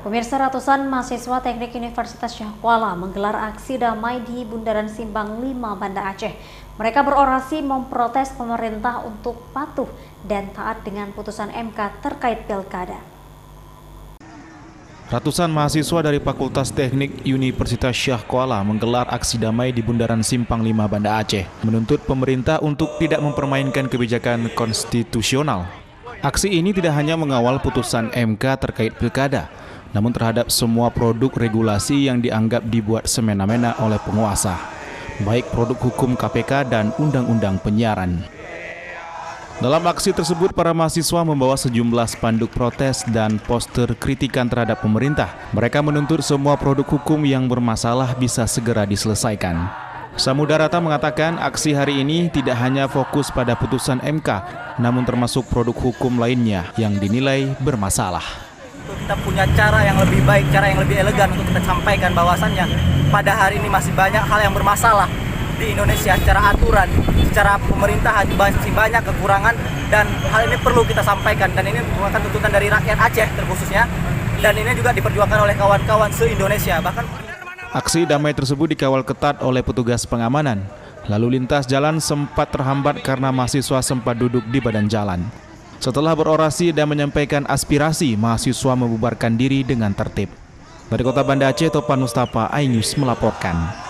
Pemirsa, ratusan mahasiswa Teknik Universitas Syah Kuala menggelar aksi damai di Bundaran Simpang 5, Banda Aceh. Mereka berorasi memprotes pemerintah untuk patuh dan taat dengan putusan MK terkait pilkada. Ratusan mahasiswa dari Fakultas Teknik Universitas Syah Kuala menggelar aksi damai di Bundaran Simpang 5, Banda Aceh, menuntut pemerintah untuk tidak mempermainkan kebijakan konstitusional. Aksi ini tidak hanya mengawal putusan MK terkait pilkada, namun terhadap semua produk regulasi yang dianggap dibuat semena-mena oleh penguasa, baik produk hukum KPK dan Undang-Undang Penyiaran. Dalam aksi tersebut, para mahasiswa membawa sejumlah spanduk protes dan poster kritikan terhadap pemerintah. Mereka menuntut semua produk hukum yang bermasalah bisa segera diselesaikan. Samudarata mengatakan aksi hari ini tidak hanya fokus pada putusan MK, namun termasuk produk hukum lainnya yang dinilai bermasalah. Kita punya cara yang lebih baik, cara yang lebih elegan untuk kita sampaikan bahwasannya pada hari ini masih banyak hal yang bermasalah di Indonesia secara aturan, secara pemerintahan masih banyak kekurangan, dan hal ini perlu kita sampaikan, dan ini merupakan tuntutan dari rakyat Aceh terkhususnya, dan ini juga diperjuangkan oleh kawan-kawan se-Indonesia. Bahkan aksi damai tersebut dikawal ketat oleh petugas pengamanan. Lalu lintas jalan sempat terhambat karena mahasiswa sempat duduk di badan jalan. Setelah berorasi dan menyampaikan aspirasi, mahasiswa membubarkan diri dengan tertib. Dari Kota Banda Aceh, Topan Mustafa, iNews melaporkan.